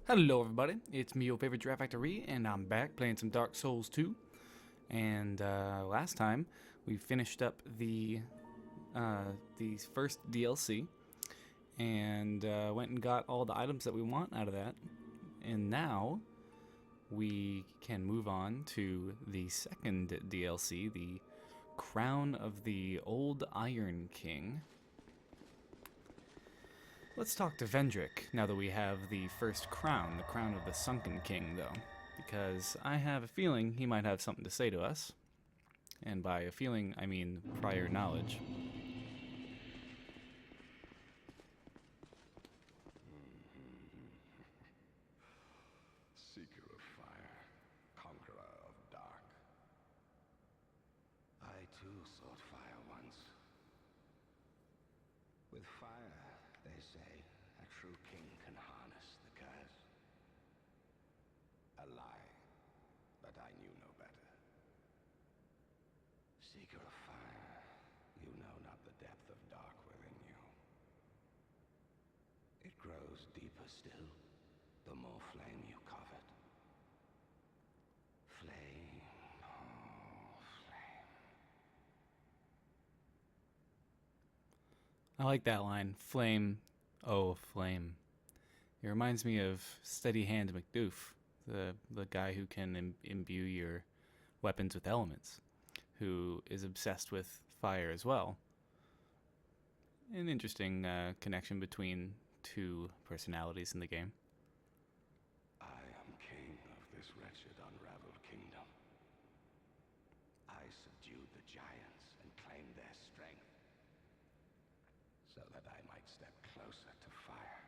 Hello everybody, it's me, your favorite Giraffe Factory, and I'm back playing some Dark Souls 2. And last time we finished up the first DLC and went and got all the items that we want out of that. And now we can move on to the second DLC, the Crown of the Old Iron King. Let's talk to Vendrick now that we have the first crown, the crown of the Sunken King, though, because I have a feeling he might have something to say to us. And by a feeling, I mean prior knowledge. Seeker of fire, conqueror of dark. I too sought fire once. With fire, they say, a true king can harness the curse. A lie, but I knew no better. Seeker of fire, you know not the depth of dark within you. It grows deeper still, the more flame you covet. Flame, oh, flame. I like that line, flame, oh flame. It reminds me of Steady Hand McDoof, the guy who can imbue your weapons with elements, who is obsessed with fire as well. An interesting connection between two personalities in the game. I am king of this wretched, unraveled kingdom. I subdued the giants and claimed their strength, so that I might step closer to fire.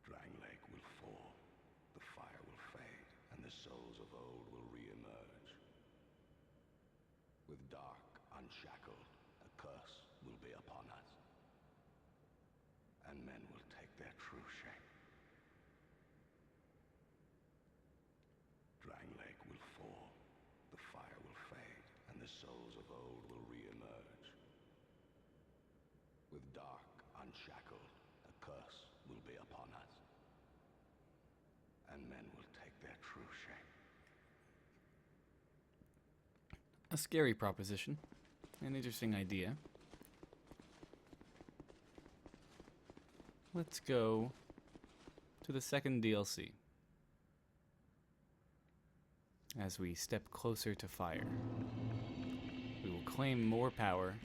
Drangleic will fall, the fire will fade, and the souls of old will re-emerge. With dark unshackled, a curse will be upon us, and men will take their true shape. Drangleic will fall, the fire will fade, and the souls of old will re-emerge. With dark unshackled, a curse will be upon us, and men will take their true shape. A scary proposition. An interesting idea. Let's go to the second DLC. As we step closer to fire, we will claim more power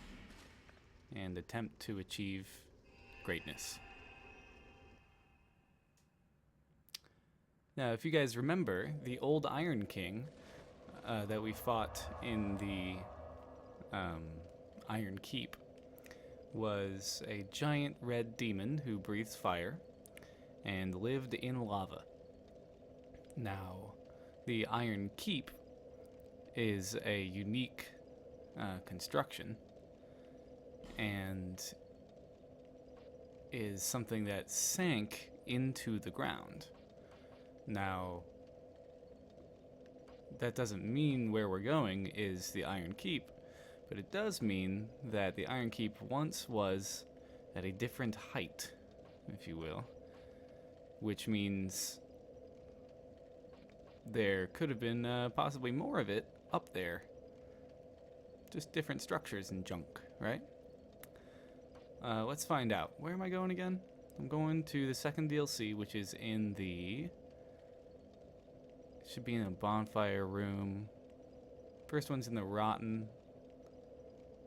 and attempt to achieve greatness. Now, if you guys remember, the old Iron King that we fought in the Iron Keep was a giant red demon who breathes fire and lived in lava. Now, the Iron Keep is a unique construction and is something that sank into the ground. Now, that doesn't mean where we're going is the Iron Keep, but it does mean that the Iron Keep once was at a different height, if you will, which means there could have been possibly more of it up there. Just different structures and junk, right? Let's find out. Where am I going again? I'm going to the second DLC, which is in the... should be in a bonfire room. First one's in the Rotten.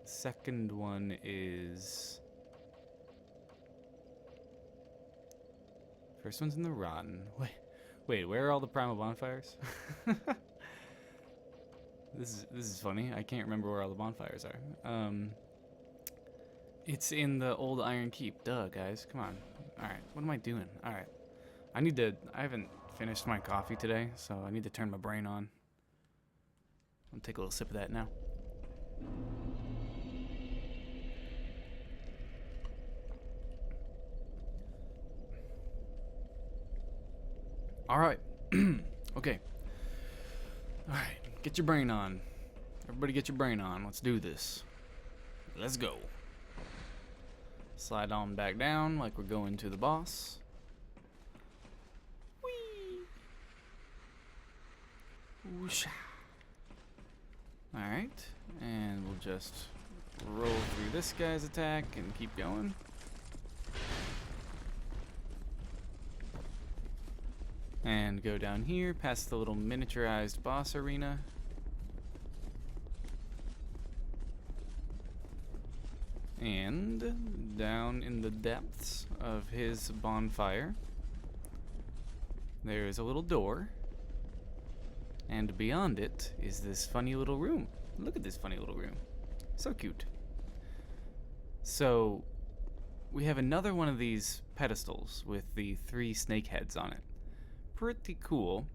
Second one is... first one's in the Rotten. Wait, where are all the primal bonfires? This is funny. I can't remember where all the bonfires are. It's in the old Iron Keep. Duh, guys. Come on. Alright, what am I doing? Alright. I haven't finished my coffee today, so I need to turn my brain on. I'll take a little sip of that now. Alright. Okay. Alright, get your brain on. Everybody get your brain on. Let's do this. Let's go. Slide on back down like we're going to the boss. Whoosha. Alright, and we'll just roll through this guy's attack and keep going. And go down here, past the little miniaturized boss arena. And down in the depths of his bonfire, there is a little door. And beyond it is this funny little room. Look at this funny little room. So cute. So, we have another one of these pedestals with the 3 snake heads on it. Pretty cool.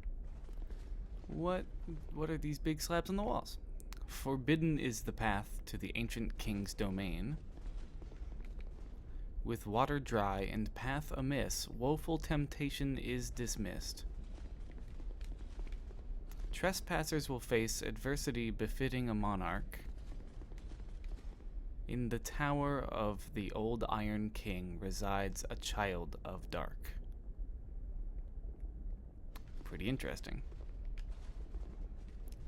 What are these big slabs on the walls? Forbidden is the path to the ancient king's domain. With water dry and path amiss, woeful temptation is dismissed. Trespassers will face adversity befitting a monarch. In the tower of the old Iron King resides a child of dark. Pretty interesting.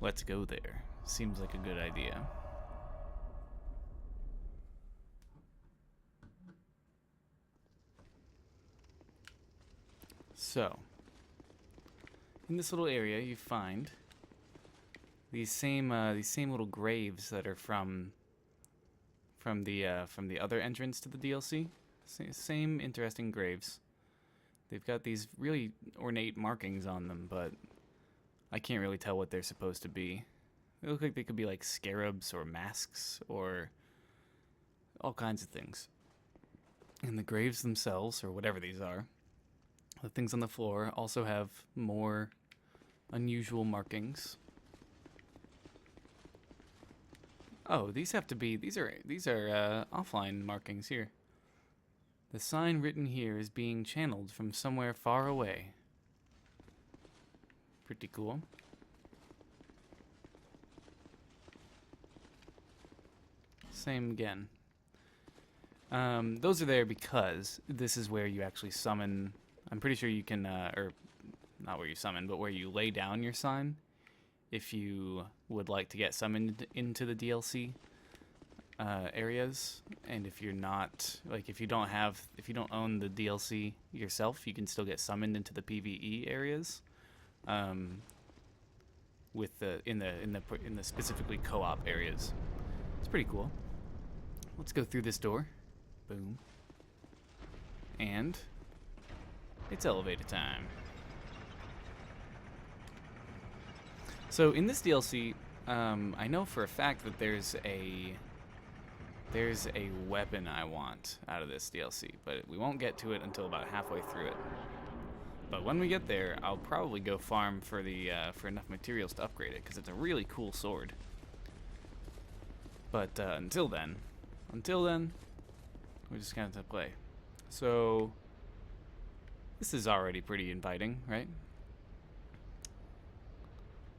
Let's go there. Seems like a good idea. So, in this little area, you find these same little graves that are from the other entrance to the DLC. Same interesting graves. They've got these really ornate markings on them, but I can't really tell what they're supposed to be. They look like they could be like scarabs or masks or all kinds of things. And the graves themselves, or whatever these are, the things on the floor also have more unusual markings. Oh, these are offline markings here. The sign written here is being channeled from somewhere far away. Pretty cool. Same again. Those are there because this is where you actually summon. I'm pretty sure you can, or not where you summon, but where you lay down your sign if you would like to get summoned into the DLC areas. And if you're not, like, if you don't own the DLC yourself, you can still get summoned into the PvE areas. With in the specifically co-op areas. It's pretty cool. Let's go through this door. Boom. And it's elevator time. So in this DLC, I know for a fact that there's a weapon I want out of this DLC, but we won't get to it until about halfway through it. But when we get there, I'll probably go farm for for enough materials to upgrade it, because it's a really cool sword. But until then, we're just gonna have to play. So this is already pretty inviting, right?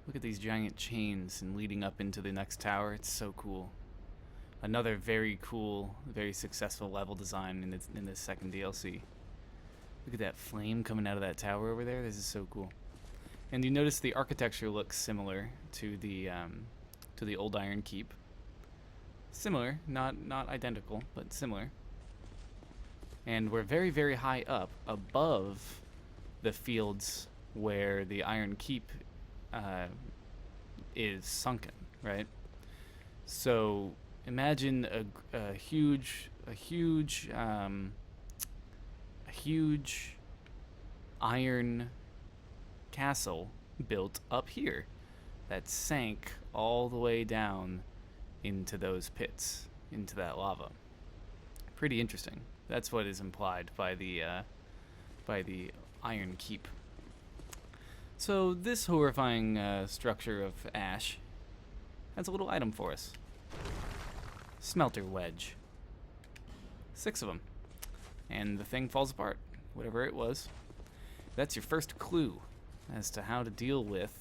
Look at these giant chains and leading up into the next tower. It's so cool. Another very cool, very successful level design in this second DLC. Look at that flame coming out of that tower over there. This is so cool. And you notice the architecture looks similar to the old Iron Keep. Similar, not identical, but similar. And we're very, very high up above the fields where the Iron Keep is sunken, right? So imagine a huge iron castle built up here that sank all the way down into those pits, into that lava. Pretty interesting. That's what is implied by the Iron Keep. So this horrifying structure of ash has a little item for us. Smelter wedge. 6 of them. And the thing falls apart, whatever it was. That's your first clue as to how to deal with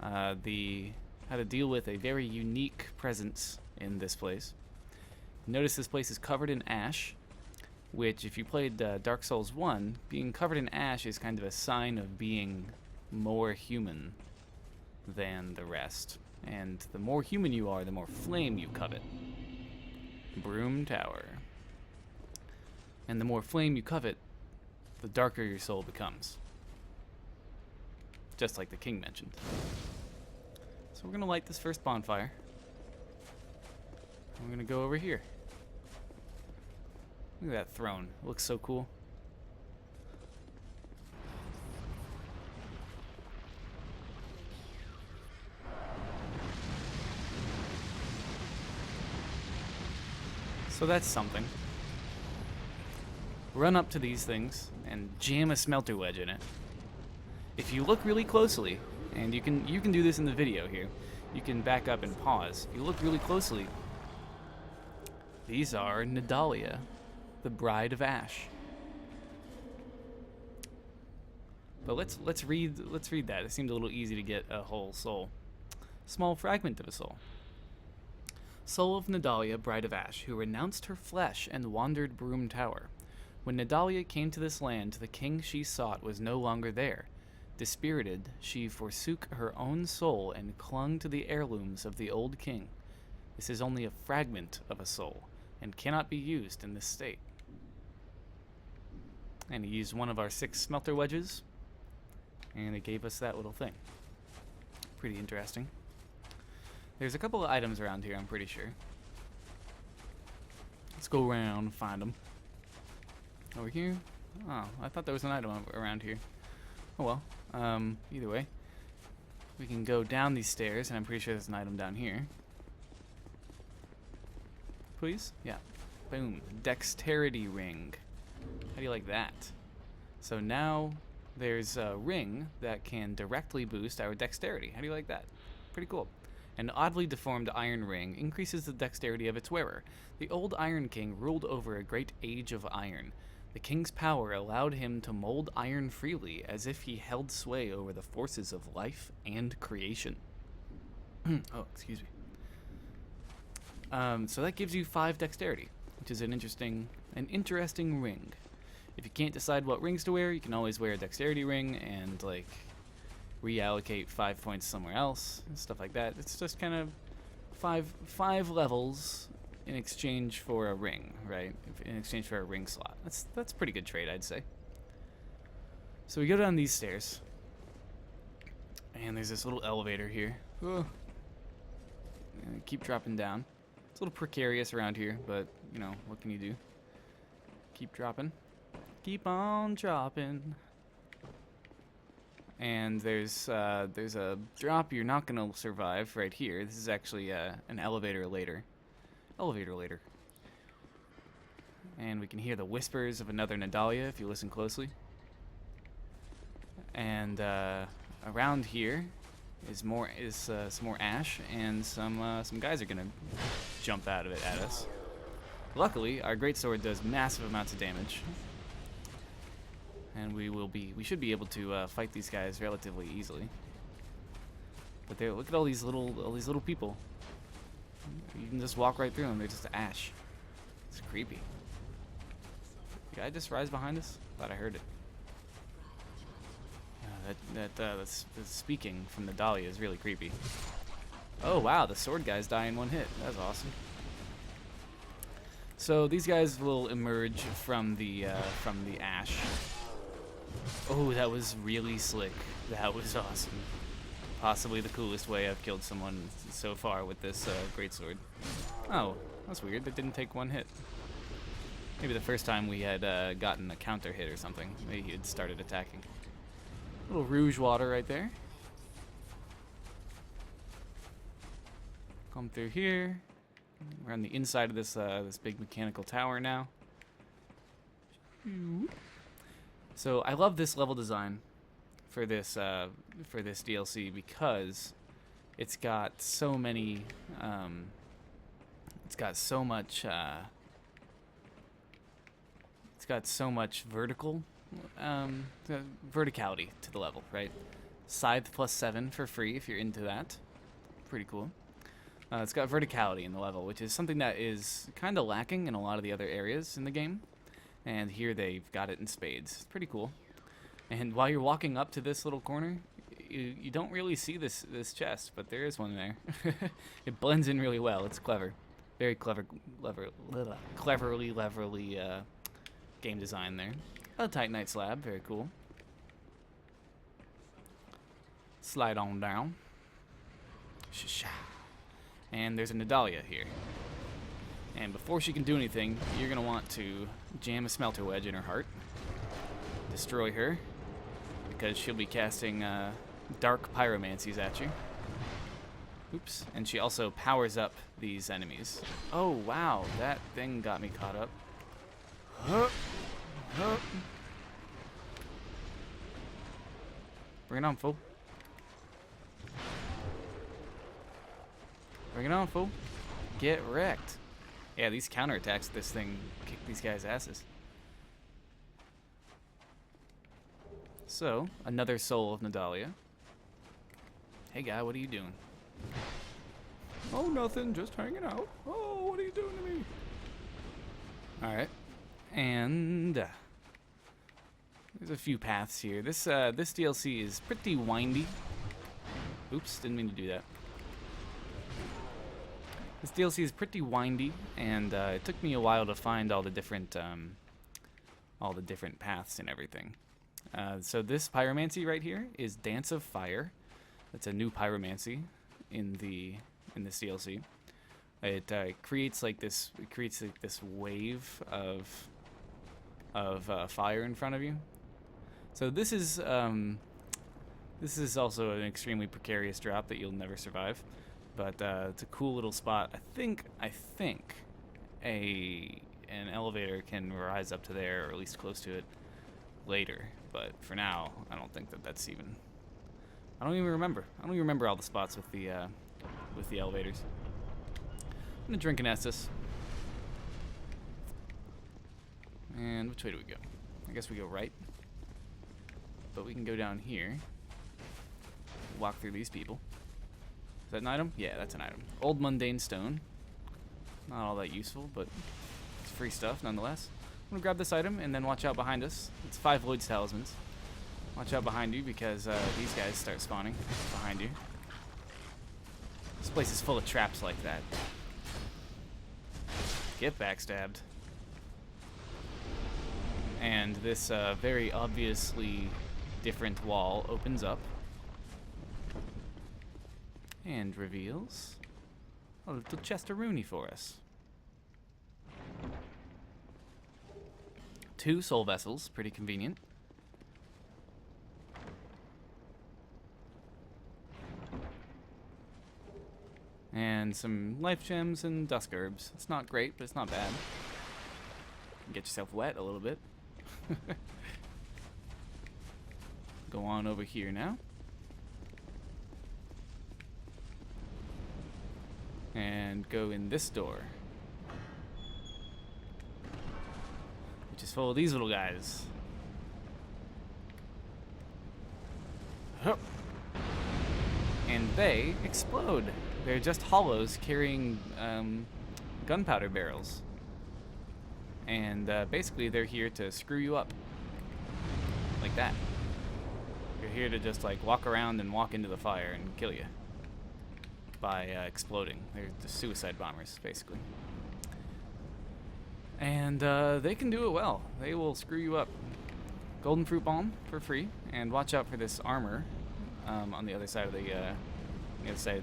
a very unique presence in this place. Notice this place is covered in ash, which, if you played Dark Souls 1, being covered in ash is kind of a sign of being more human than the rest. And the more human you are, the more flame you covet. Brume Tower. And the more flame you covet, the darker your soul becomes. Just like the king mentioned. So we're going to light this first bonfire. We're going to go over here. Look at that throne. It looks so cool. So that's something. Run up to these things and jam a smelter wedge in it. If you look really closely, and you can do this in the video here, you can back up and pause. If you look really closely, these are Nadalia, the Bride of Ash. But let's read that. It seemed a little easy to get a whole soul. Small fragment of a soul. Soul of Nadalia, Bride of Ash, who renounced her flesh and wandered Brume Tower. When Nadalia came to this land, the king she sought was no longer there. Dispirited, she forsook her own soul and clung to the heirlooms of the old king. This is only a fragment of a soul, and cannot be used in this state. And he used one of our 6 smelter wedges, and it gave us that little thing. Pretty interesting. There's a couple of items around here, I'm pretty sure. Let's go around and find them. Over here? Oh, I thought there was an item around here. Oh well. Either way. We can go down these stairs, and I'm pretty sure there's an item down here. Please? Yeah. Boom. Dexterity ring. How do you like that? So now there's a ring that can directly boost our dexterity. How do you like that? Pretty cool. An oddly deformed iron ring increases the dexterity of its wearer. The old Iron King ruled over a great age of iron. The king's power allowed him to mold iron freely, as if he held sway over the forces of life and creation. Oh, excuse me. So that gives you 5 dexterity, which is an interesting ring. If you can't decide what rings to wear, you can always wear a dexterity ring and like reallocate 5 points somewhere else and stuff like that. It's just kind of five levels in exchange for a ring, right? In exchange for a ring slot. That's a pretty good trade, I'd say. So we go down these stairs, and there's this little elevator here. Oh. Keep dropping down. It's a little precarious around here, but you know, what can you do? Keep dropping. Keep on dropping. And there's a drop you're not gonna survive right here. This is actually an elevator later. And we can hear the whispers of another Nadalia if you listen closely. And around here is some more ash, and some guys are gonna jump out of it at us. Luckily, our greatsword does massive amounts of damage, and we should be able to fight these guys relatively easily. But look at all these little people. You can just walk right through them. They're just ash. It's creepy. Did I just rise behind us? Thought I heard it. The speaking from the Dahlia is really creepy. Oh wow, the sword guys die in one hit. That's awesome. So these guys will emerge from the ash. Oh, that was really slick. That was awesome. Possibly the coolest way I've killed someone so far with this greatsword. Oh, that's weird. That didn't take one hit. Maybe the first time we had gotten a counter hit or something. Maybe he had started attacking. Little rouge water right there. Come through here. We're on the inside of this big mechanical tower now. So I love this level design for this DLC because it's got so many. It's got so much. It's got so much verticality to the level, right? Scythe +7 for free if you're into that. Pretty cool. It's got verticality in the level, which is something that is kind of lacking in a lot of the other areas in the game. And here they've got it in spades. It's pretty cool. And while you're walking up to this little corner, you don't really see this chest, but there is one there. It blends in really well. It's clever, very cleverly game design there. A Titanite slab, very cool. Slide on down. Shh. And there's a Nadalia here. And before she can do anything, you're gonna want to jam a smelter wedge in her heart, destroy her, because she'll be casting dark pyromancies at you. Oops. And she also powers up these enemies. Oh wow, that thing got me caught up. Bring it on, fool. Bring it on, fool. Get wrecked. Yeah, these counterattacks, this thing kick these guys' asses. So, another soul of Nadalia. Hey guy, what are you doing? Oh, nothing, just hanging out. Oh, what are you doing to me? Alright. And there's a few paths here. This DLC is pretty windy. Oops, didn't mean to do that. This DLC is pretty windy, and it took me a while to find all the different paths and everything. So this pyromancy right here is Dance of Fire. It's a new pyromancy in this DLC. It creates like this wave of fire in front of you. So this is also an extremely precarious drop that you'll never survive. But it's a cool little spot. I think an elevator can rise up to there, or at least close to it, later. But for now, I don't think that's even. I don't even remember. I don't even remember all the spots with the elevators. I'm gonna drink an Estus. And which way do we go? I guess we go right. But we can go down here. Walk through these people. Is that an item? Yeah, that's an item. Old Mundane Stone. Not all that useful, but it's free stuff nonetheless. I'm gonna grab this item and then watch out behind us. It's 5 Lloyd's Talismans. Watch out behind you because these guys start spawning behind you. This place is full of traps like that. Get backstabbed. And this very obviously different wall opens up and reveals a little Chesteroonie for us. 2 soul vessels, pretty convenient. And some life gems and dusk herbs. It's not great, but it's not bad. Get yourself wet a little bit. Go on over here now. And go in this door, which is full of these little guys. Hup. And they explode. They're just hollows carrying gunpowder barrels. And basically they're here to screw you up. Like that. You're here to just like walk around and walk into the fire and kill you. By exploding. They're the suicide bombers, basically. And they can do it well. They will screw you up. Golden Fruit Bomb for free, and watch out for this armor on the other side of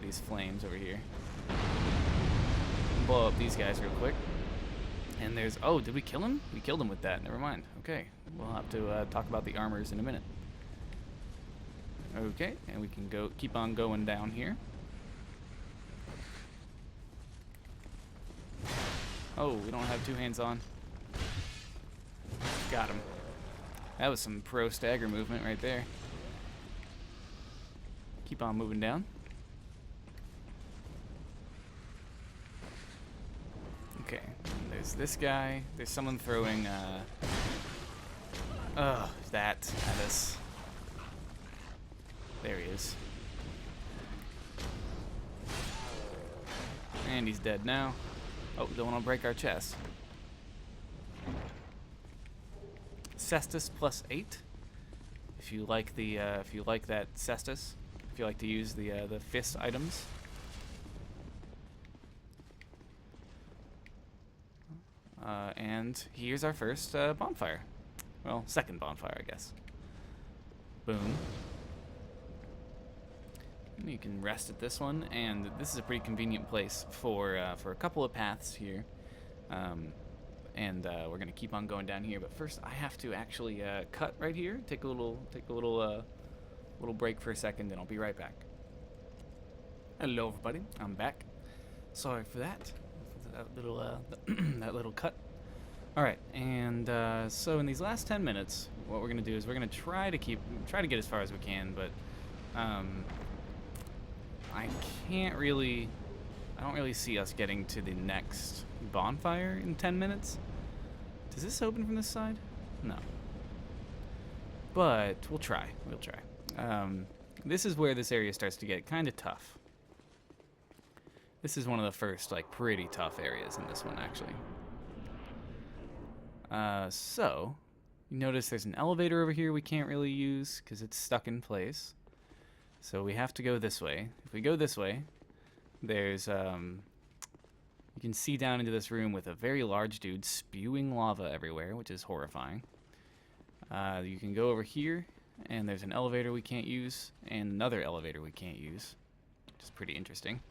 these flames over here. Blow up these guys real quick. And there's did we kill him? We killed him with that. Never mind. Okay, we'll have to talk about the armors in a minute. Okay, and we can keep on going down here. Oh, we don't have 2 hands on. Got him. That was some pro stagger movement right there. Keep on moving down. Okay, there's this guy. There's someone throwing that at us. There he is. And he's dead now. Oh, don't want to break our chest. Cestus +8. If you like that Cestus, you like to use the fist items. And here's our first bonfire. Well, second bonfire, I guess. Boom. You can rest at this one, and this is a pretty convenient place for a couple of paths here. We're gonna keep on going down here, but first I have to actually cut right here. Take a little break for a second, and I'll be right back. Hello, everybody. I'm back. Sorry for that little cut. All right, and so in these last 10 minutes, what we're gonna do is we're gonna try to get as far as we can, but I don't really see us getting to the next bonfire in 10 minutes. Does this open from this side? No. But we'll try. This is where this area starts to get kind of tough. This is one of the first, like, pretty tough areas in this one, actually. So, you notice there's an elevator over here we can't really use because it's stuck in place. So we have to go this way. If we go this way, there's, you can see down into this room with a very large dude spewing lava everywhere, which is horrifying. You can go over here, and there's an elevator we can't use, and another elevator we can't use, which is pretty interesting.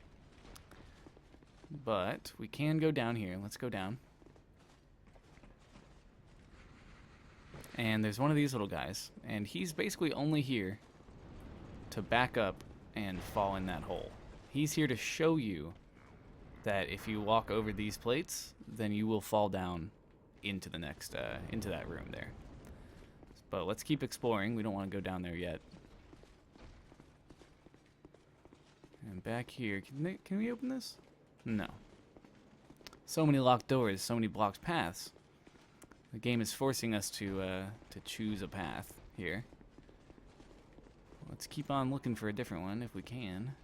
But we can go down here. Let's go down. And there's one of these little guys, and he's basically only here to back up and fall in that hole. He's here to show you that if you walk over these plates, then you will fall down into the next, into that room there. But let's keep exploring. We don't want to go down there yet. And back here, can we open this? No. So many locked doors, so many blocked paths. The game is forcing us to choose a path here. Let's keep on looking for a different one if we can.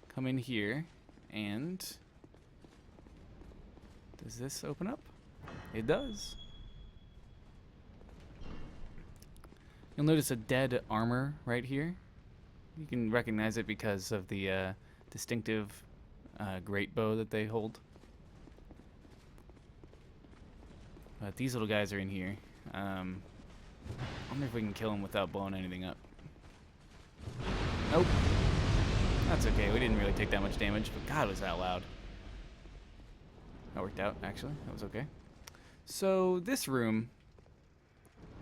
Come in here, and does this open up? It does. You'll notice a dead armor right here. You can recognize it because of the distinctive great bow that they hold. But these little guys are in here. I wonder if we can kill them without blowing anything up. Nope. That's okay. We didn't really take that much damage, but God, was that loud. That worked out, actually. That was okay. So this room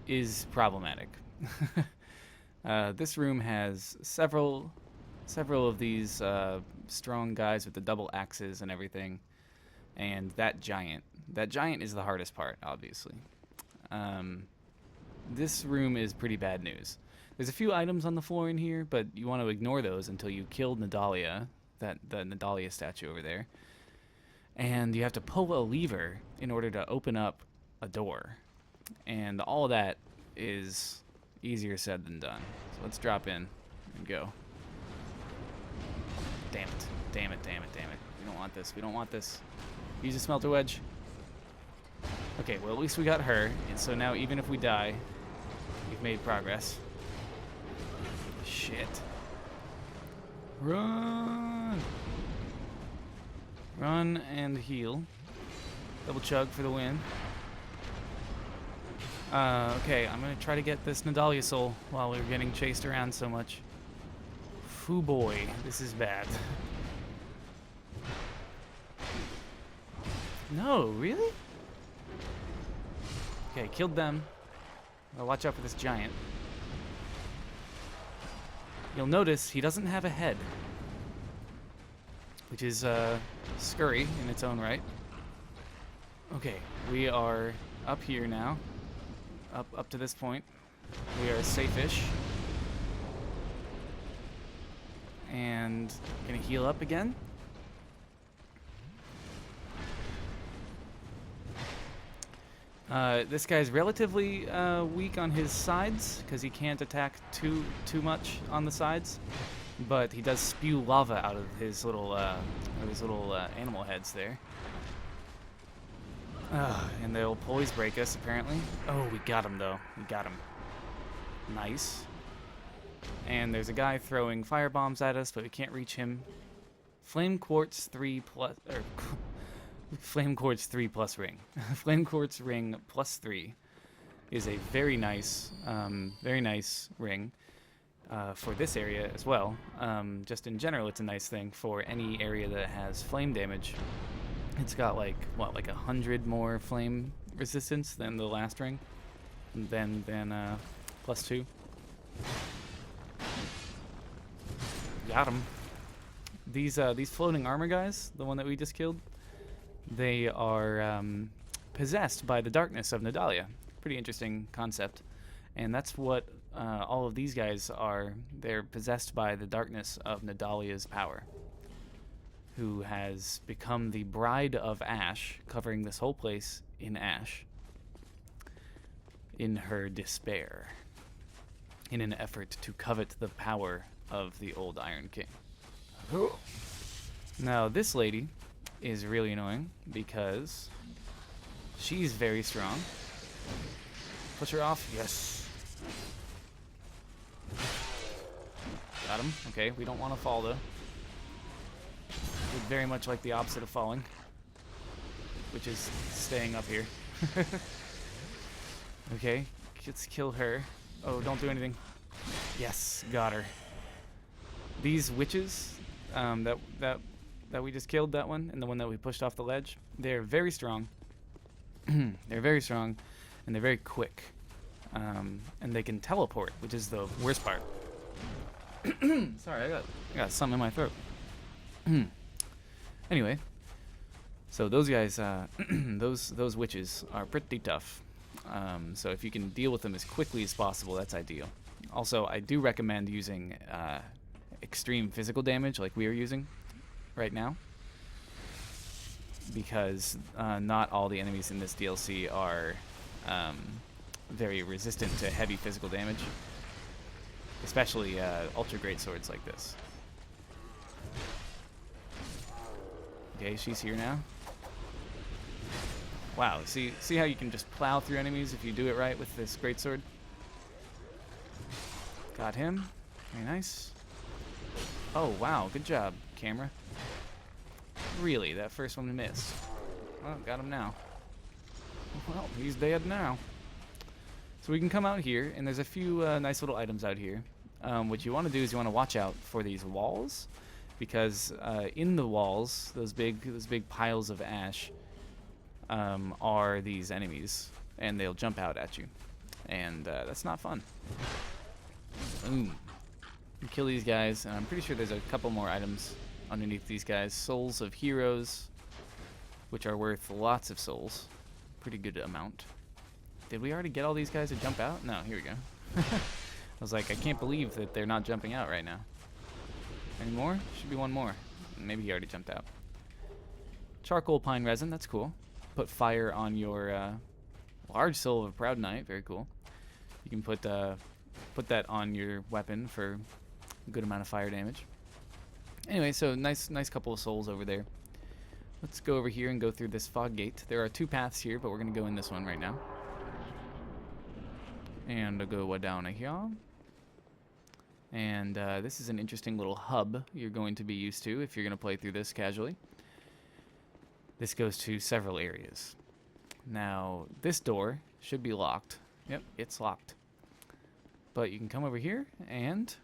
is problematic. This room has several of these strong guys with the double axes and everything, and that giant is the hardest part, obviously. This room is pretty bad news. There's a few items on the floor in here, but you want to ignore those until you killed Nadalia, the Nadalia statue over there. And you have to pull a lever in order to open up a door. And all of that is easier said than done. So let's drop in and go. Damn it. Damn it, damn it, damn it. We don't want this. We don't want this. Use a smelter wedge. Okay, well, at least we got her. And so now even if we die, we've made progress. Shit. Run! Run and heal. Double chug for the win. Okay, I'm gonna try to get this Nadalia soul while we're getting chased around so much. Foo boy, this is bad. No, really? Okay, killed them. Well, watch out for this giant. You'll notice he doesn't have a head, which is scurry in its own right. Okay, we are up here now. Up to this point, we are safe-ish. And gonna heal up again. This guy's relatively weak on his sides because he can't attack too much on the sides, but he does spew lava out of his little animal heads there. And they'll always break us apparently. Oh, we got him though. We got him. Nice. And there's a guy throwing fire bombs at us, but we can't reach him. Flame Quartz 3 plus, or Flame Quartz 3 plus ring. Flame Quartz ring plus 3 is a very nice ring for this area as well. Just in general, it's a nice thing for any area that has flame damage. It's got like 100 more flame resistance than the last ring, than plus 2. Got him. These floating armor guys, the one that we just killed, they are possessed by the darkness of Nadalia. Pretty interesting concept, and that's what all of these guys are. They're possessed by the darkness of Nadalia's power, who has become the Bride of Ash, covering this whole place in ash, in her despair, in an effort to covet the power of the old Iron King. Now, this lady is really annoying because she's very strong. Push her off. Yes. Got him. Okay, we don't want to fall, though. We'd very much like the opposite of falling, which is staying up here. Okay, let's kill her. Oh, don't do anything. Yes, got her. These witches that we just killed, that one, and the one that we pushed off the ledge, they're very strong. They're very strong, and they're very quick. And they can teleport, which is the worst part. Sorry, I got something in my throat. Anyway, so those guys, those witches are pretty tough. So if you can deal with them as quickly as possible, that's ideal. Also, I do recommend using extreme physical damage like we are using right now, because not all the enemies in this DLC are very resistant to heavy physical damage, especially ultra great swords like this. Okay, she's here now. Wow, see how you can just plow through enemies if you do it right with this greatsword? Got him. Very nice. Oh, wow, good job, camera. Really, that first one missed. Oh, got him now. Well, he's dead now. So we can come out here, and there's a few nice little items out here. What you want to do is you want to watch out for these walls, because in the walls, those big piles of ash, are these enemies, and they'll jump out at you, and that's not fun. Boom. You kill these guys, and I'm pretty sure there's a couple more items underneath these guys. Souls of heroes, which are worth lots of souls. Pretty good amount. Did we already get all these guys to jump out? No, here we go. I was like, I can't believe that they're not jumping out right now. Any more? Should be one more. Maybe he already jumped out. Charcoal pine resin, that's cool. Put fire on your large soul of a proud knight, very cool. You can put that on your weapon for a good amount of fire damage. Anyway, so nice couple of souls over there. Let's go over here and go through this fog gate. There are two paths here, but we're gonna go in this one right now. And I'll go down here. And this is an interesting little hub you're going to be used to if you're gonna play through this casually. This goes to several areas. Now, this door should be locked. Yep, it's locked. But you can come over here, and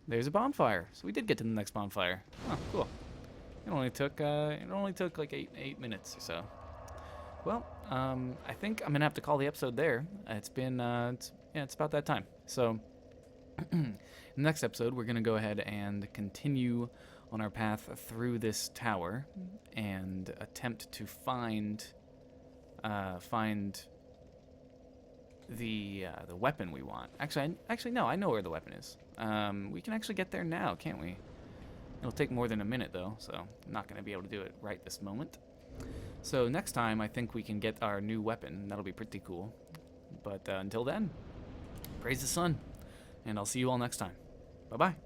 there's a bonfire. So we did get to the next bonfire. Oh, cool. It only took like eight minutes or so. Well, I think I'm gonna have to call the episode there. It's been it's about that time. So in the next episode, we're gonna go ahead and continue on our path through this tower and attempt to find the weapon we want. Actually, no, I know where the weapon is. We can actually get there now, can't we? It'll take more than a minute, though, so I'm not going to be able to do it right this moment. So next time, I think we can get our new weapon. That'll be pretty cool. But until then, praise the sun, and I'll see you all next time. Bye-bye.